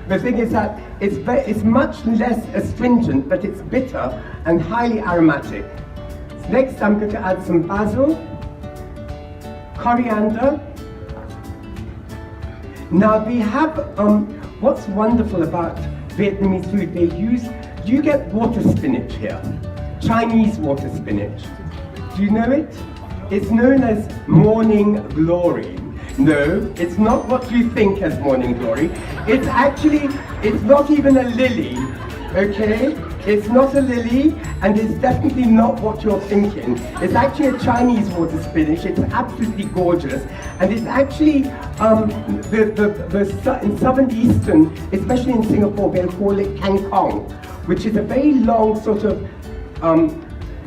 The thing is that it's much less astringent, but it's bitter and highly aromatic. Next, I'm going to add some basil, coriander. Now we have, what's wonderful about Vietnamese food, you get water spinach here, Chinese water spinach. Do you know it? It's known as morning glory. No, it's not what you think as morning glory. It's actually, it's not even a lily, okay? It's not a lily, and it's definitely not what you're thinking. It's actually a Chinese water spinach. It's absolutely gorgeous, and it's actually in southern especially in Singapore, they'll call it kangkong, which is a very long sort of,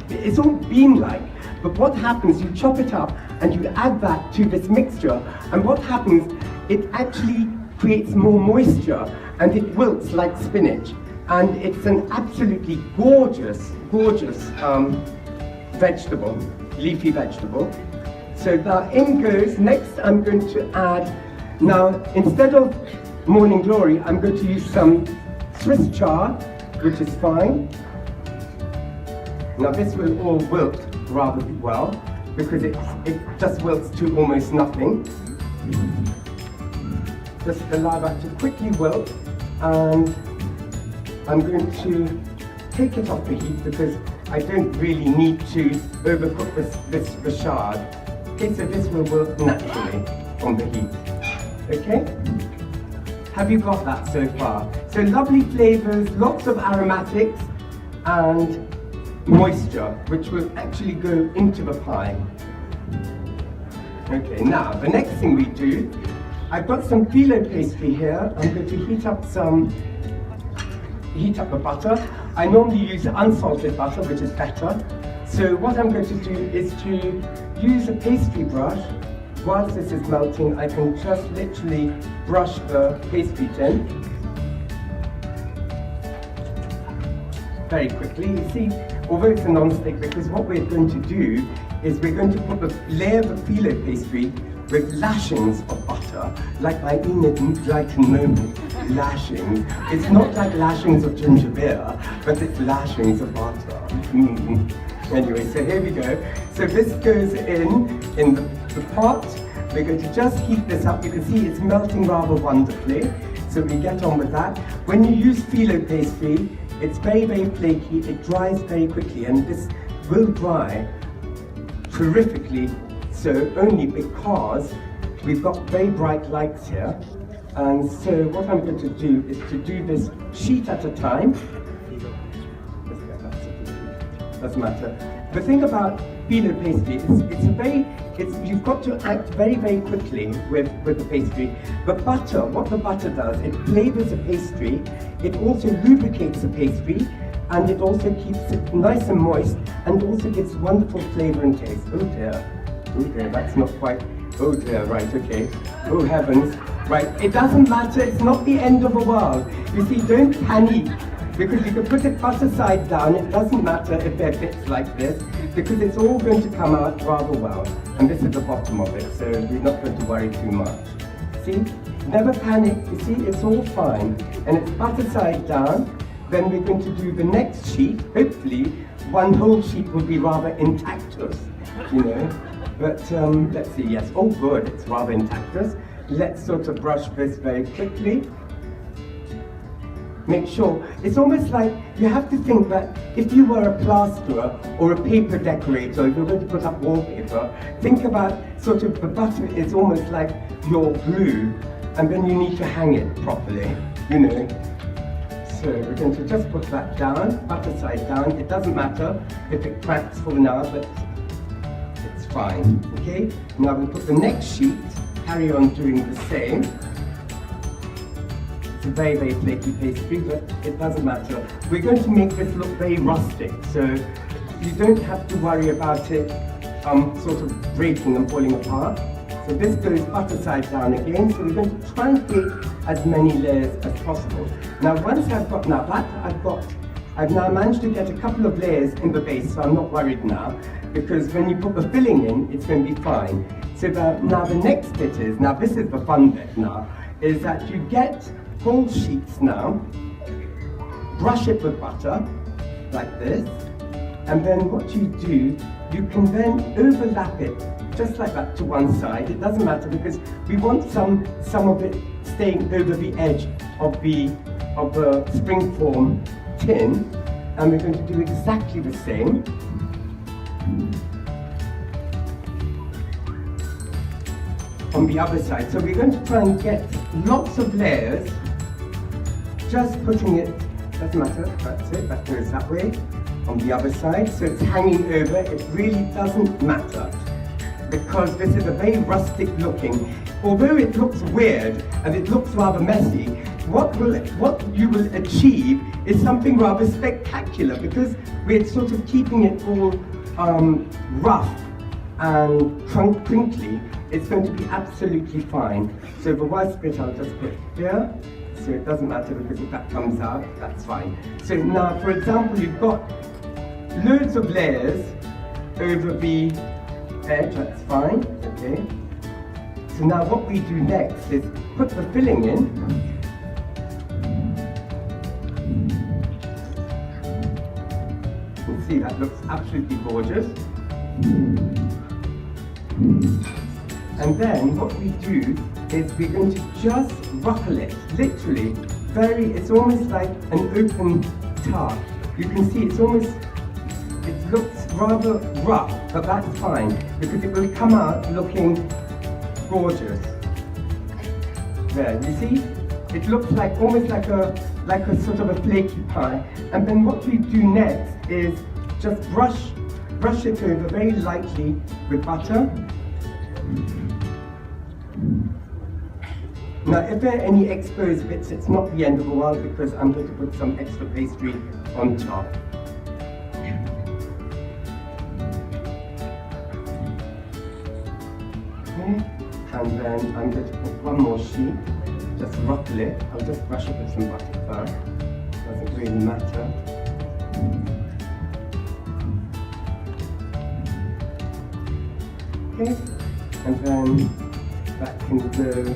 it's all bean-like. But what happens? You chop it up and you add that to this mixture, and what happens? It actually creates more moisture, and it wilts like spinach. And it's an absolutely gorgeous, gorgeous vegetable, leafy vegetable. So that in goes, next I'm going to add, now instead of morning glory, I'm going to use some Swiss chard, which is fine. Now this will all wilt rather well, because it just wilts to almost nothing. Just allow that to quickly wilt, and I'm going to take it off the heat because I don't really need to overcook this chard. Okay, so this will work naturally on the heat. Okay? Have you got that so far? So lovely flavors, lots of aromatics, and moisture, which will actually go into the pie. Okay, now the next thing we do, I've got some phyllo pastry here. I'm going to heat up the butter. I normally use unsalted butter, which is better. So what I'm going to do is to use a pastry brush. Whilst this is melting, I can just literally brush the pastry tin very quickly. You see, although it's a non-stick, because what we're going to do is we're going to put a layer of the phyllo pastry with lashings of butter, like I mean like a moment, lashings. It's not like lashings of ginger beer, but it's lashings of butter. Anyway, so here we go. So this goes in the pot. We're going to just heat this up. You can see it's melting rather wonderfully. So we get on with that. When you use phyllo pastry, it's very, very flaky. It dries very quickly, and this will dry terrifically. So only because we've got very bright lights here. And so what I'm going to do is to do this sheet at a time. Doesn't matter. The thing about phyllo pastry is you've got to act very, very quickly with the pastry. The butter, what the butter does, it flavors the pastry, it also lubricates the pastry, and it also keeps it nice and moist, and also gives wonderful flavor and taste. Oh dear, that's not quite, oh dear, right, okay. Oh heavens, right, it doesn't matter, it's not the end of the world. You see, don't panic, because you can put it butter side down, it doesn't matter if they're bits like this, because it's all going to come out rather well. And this is the bottom of it, so we're not going to worry too much. See, never panic, you see, it's all fine. And it's butter side down. Then we're going to do the next sheet. Hopefully, one whole sheet will be rather intactus, you know. But let's see, yes, oh good, it's rather intactus. Let's sort of brush this very quickly. Make sure, it's almost like you have to think that if you were a plasterer or a paper decorator, if you're going to put up wallpaper, think about sort of the butter is almost like your glue, and then you need to hang it properly, you know. So we're going to just put that down, butter side down. It doesn't matter if it cracks for now, but it's fine, okay? Now we'll put the next sheet, carry on doing the same. It's a very, very flaky pastry, but it doesn't matter. We're going to make this look very rustic, so you don't have to worry about it sort of breaking and falling apart. So this goes butter side down again, so we're going to try and create as many layers as possible. Now once I've got I've now managed to get a couple of layers in the base, so I'm not worried now, because when you put the filling in, it's going to be fine. So now the next bit is, now this is the fun bit now, is that you get whole sheets now, brush it with butter, like this, and then what you do, you can then overlap it, just like that to one side. It doesn't matter because we want some of it staying over the edge of the springform tin, and we're going to do exactly the same. On the other side. So we're going to try and get lots of layers, just putting it, doesn't matter, that's it, that goes that way. On the other side, so it's hanging over, it really doesn't matter, because this is a very rustic looking, although it looks weird and it looks rather messy, what you will achieve is something rather spectacular, because we're sort of keeping it all rough and crinkly. It's going to be absolutely fine. So the worst bit I'll just put here, so it doesn't matter because if that comes out, that's fine. So now, for example, you've got loads of layers over the edge, that's fine, okay. So now what we do next is put the filling in. You can see that looks absolutely gorgeous. And then what we do is we're going to just ruffle it, literally, it's almost like an open tart. You can see it looks rather rough, but that's fine, because it will come out looking gorgeous. There, you see? It looks like almost like a sort of a flaky pie. And then what we do next is just brush it over very lightly with butter. Now, if there are any exposed bits, it's not the end of the world because I'm going to put some extra pastry on top. Okay. And then I'm going to put one more sheet, just ruffle it. I'll just brush it with some butter first. Doesn't really matter. Okay. And then that can go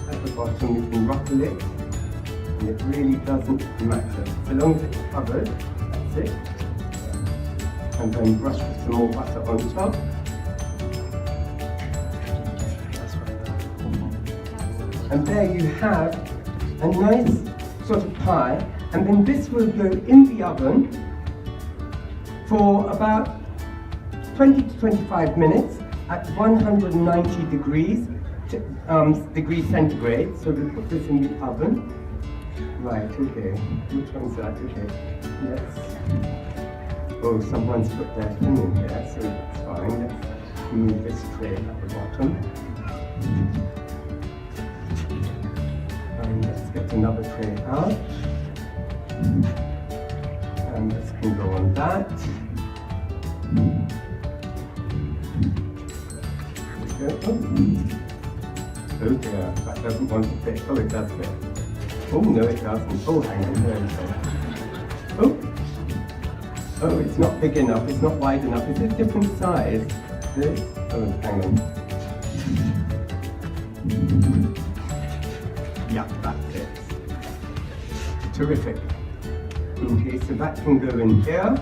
at the bottom, you can ruffle it, and it really doesn't matter. So long as it's covered, that's it. And then brush with some more butter on top. And there you have a nice sort of pie, and then this will go in the oven for about 20 to 25 minutes at 190 degrees centigrade. So we'll put this in the oven. Right, okay. Which one's that? Okay. Yes. Oh, someone's put their thing in here, so that's fine. Let's move this tray at the bottom. And let's get another tray out. And this can go on that. Oh dear, that doesn't want to fit. Oh, it does fit. Oh no, it doesn't. Oh, hang on, there we go. Oh, it's not big enough, it's not wide enough. Is it a different size? This? Oh, hang on. Yeah, that fits. Terrific. Okay, so that can go in here.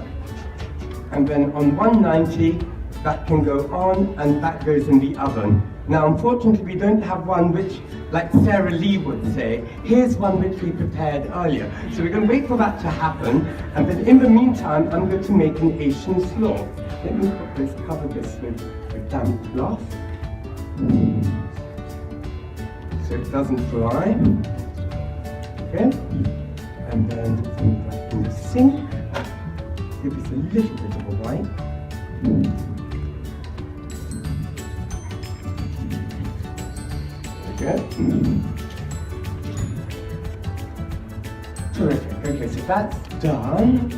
And then on 190, that can go on, and that goes in the oven. Now, unfortunately, we don't have one which, like Sarah Lee would say, here's one which we prepared earlier. So we're going to wait for that to happen, and then in the meantime, I'm going to make an Asian slaw. Let me cover this with a damp cloth, so it doesn't fly. Okay, and then put that in the sink. Give us a little bit of a wipe. Terrific. Okay, so that's done.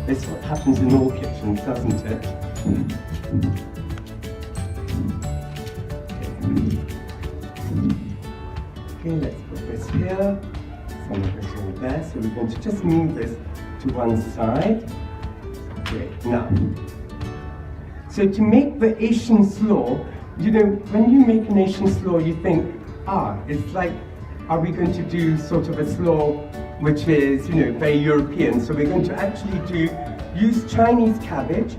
This is what happens in all kitchens, doesn't it? Okay, let's put this here. Some of this all there. So we're going to just move this to one side. Okay, now. So to make the Asian slaw, you know, when you make a nation slaw, you think, it's like, are we going to do sort of a slaw which is, you know, very European? So we're going to actually use Chinese cabbage,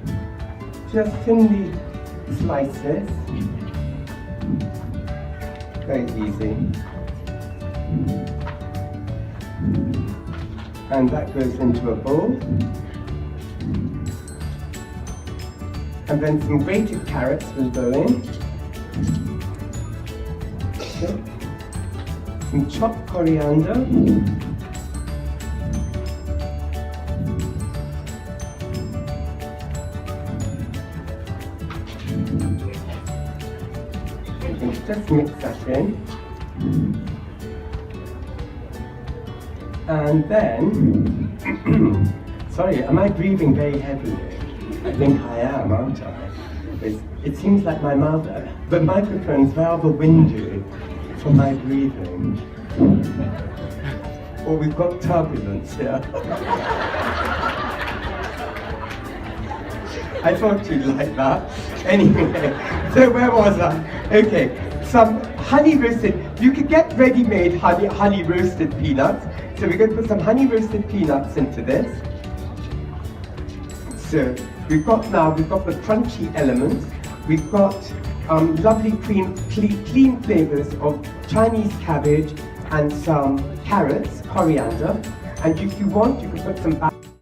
just thinly slice this. Very easy. And that goes into a bowl. And then some grated carrots will go in. Okay. Some chopped coriander. You can just mix that in. And then, sorry, am I breathing very heavily? I think I am, aren't I? It seems like the microphone's rather windy from my breathing. Or we've got turbulence here. I thought you'd like that. Anyway, so where was I? Okay, some honey roasted, you could get ready-made honey roasted peanuts. So we're going to put some honey roasted peanuts into this. So we've got the crunchy elements. We've got lovely clean flavors of Chinese cabbage and some carrots, coriander. And if you want, you can put some